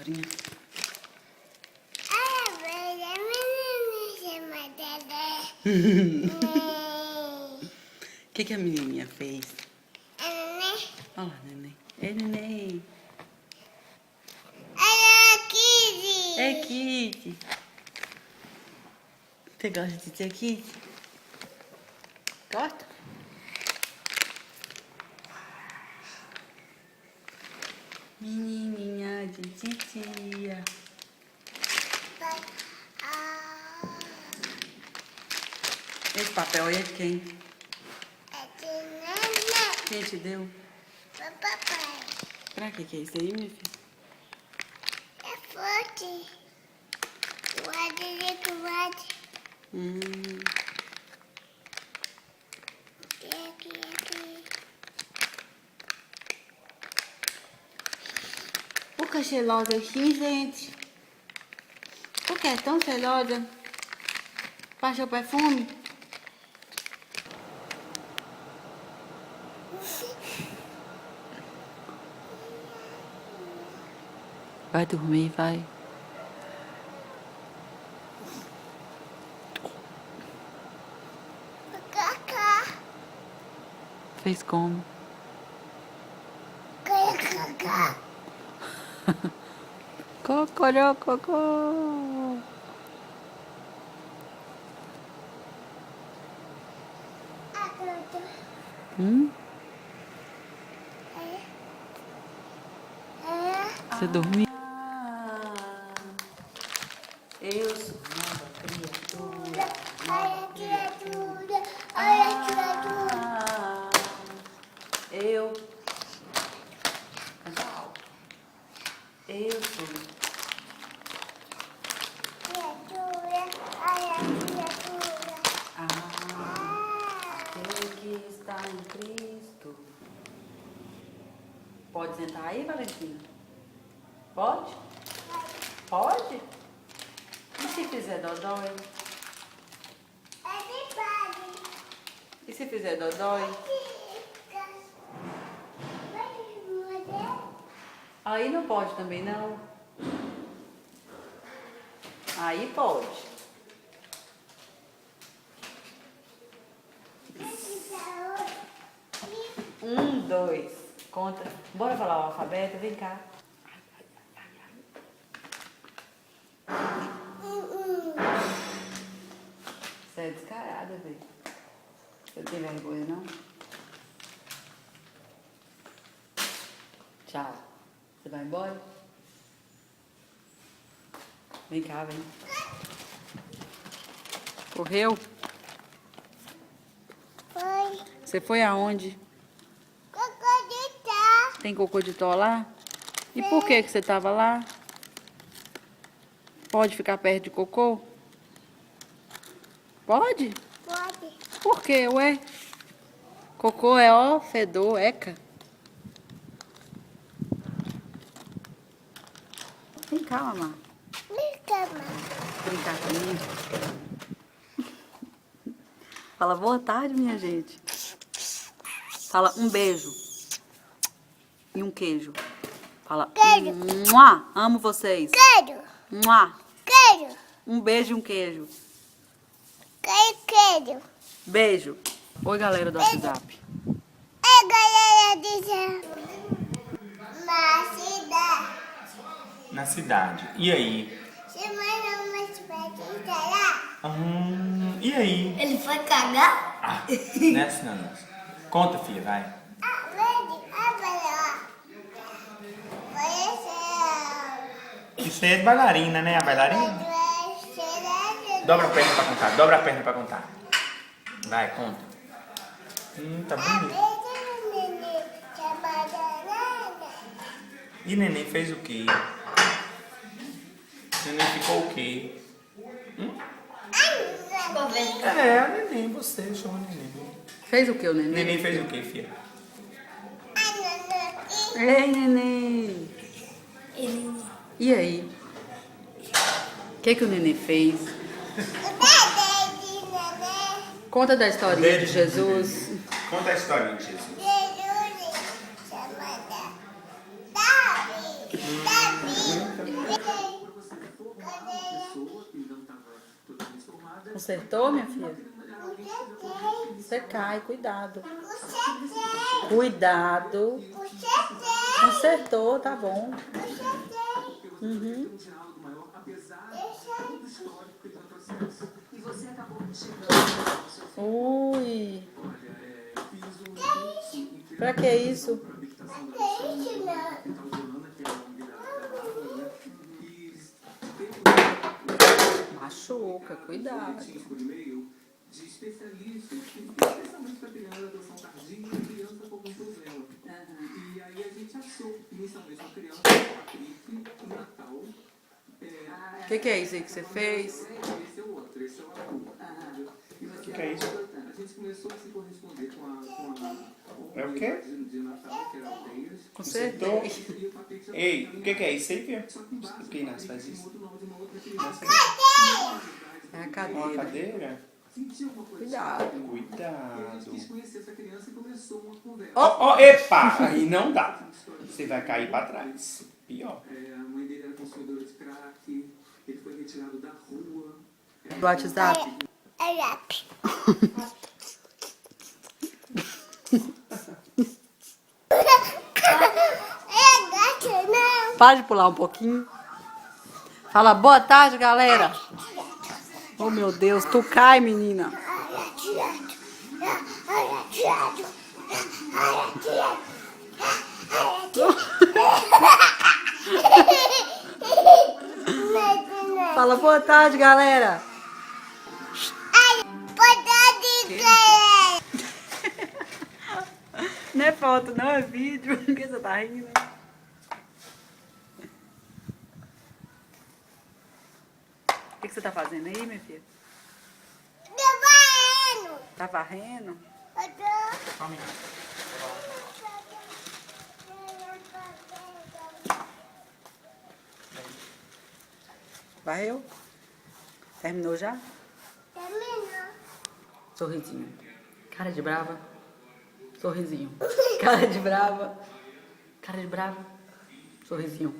historinha. O que a menininha fez? Olha lá, neném. É, neném. É Kitty. Você gosta de ser Kitty? Gosta? Menininha de titia. Esse papel aí é de quem? Quem te deu? Pra que é isso aí, minha filha? É forte. Guarda. Aqui. Por que é cheirosa assim, gente? Por que é tão cheirosa? Passou perfume? Vai dormir, vai. Cacá. Fez como? Cacá. Cocorococó. Você dormiu? Eu sou nova criatura. Olha a criatura. Olha a criatura. Eu sou. Criatura. Olha a criatura. Aquele que está em Cristo. Pode sentar aí, Valentina? Pode? Pode? E se fizer dodói? Everybody. E se fizer dodói? Aí não pode também, não. Aí pode. 1, 2. Conta. Bora falar o alfabeto? Vem cá. Você é descarada, velho. Você não tem vergonha, não? Tchau. Você vai embora? Vem cá, vem. Correu? Foi. Você foi aonde? Cocodita. Tem cocô de tó lá? E por que você tava lá? Pode ficar perto de cocô? Pode? Pode. Por quê, ué? Cocô é ó, fedor, eca. Vem cá, mamãe. Me cama. Brincar comigo. Fala boa tarde, minha gente. Fala um beijo. E um queijo. Fala Queijo. Mua, amo vocês. Queijo. Mua. Queijo. Um beijo e um queijo. Queijo. Beijo. Oi, galera do WhatsApp. É, galera, diz na cidade. Na cidade. E aí? Semana uma experiência lá. E aí? Ele foi cagar? Ah, nessa não. Conta, filha, vai. Verde, vai lá. Isso aí é de bailarina, né? A bailarina? Dobra a perna pra contar, dobra a perna pra contar. Vai, conta. Tá bonito. E neném fez o quê? Neném ficou o quê? É, a neném, você chama neném. Fez o que, o neném? Neném fez o quê, filha? Ei, neném. E aí? O que o neném fez? Conta da historinha de Jesus. Conta a história de Jesus. Consertou, minha filha? Consertei. Você cai, cuidado. Consertei. Cuidado. Consertei. Consertou, tá bom. Consertei. Uhum. Ui. Pra que isso? Machuca, cuidado. De especialistas, especialmente para criança, adoção tardia e criança com algum problema. E aí a gente achou, inicialmente, uma criança com gripe, um Natal. O que é isso aí que você fez? Esse é o outro, esse é o azul. O que é isso? A gente começou a se corresponder com a É o quê? de Natal, que era aldeias. Consertou. E o patente já Ei, o que é isso aí, filho? Que Inácio faz isso? outro nome de uma outra criança. É a Uma cadeira. cadeira? Sentiu uma coisa. Cuidado. E a gente Cuidado. quis conhecer essa criança e começou uma conversa. Ó, epa! Aí não dá. Você vai cair pra trás. Pior. A mãe dele era consumidora de crack, ele foi retirado da rua. Do WhatsApp. É lápis. É gato, não. Para de pular um pouquinho. Fala boa tarde, galera. Oh, meu Deus, tu cai, menina. Fala boa tarde, galera. Não é foto, não é vídeo. Por que você tá rindo? O que você tá fazendo aí, minha filha? Tá varrendo? Só um minuto. Varreu? Terminou já? Sorrisinho. Cara de brava. Sorrisinho. Cara de brava. Cara de brava. Sorrisinho.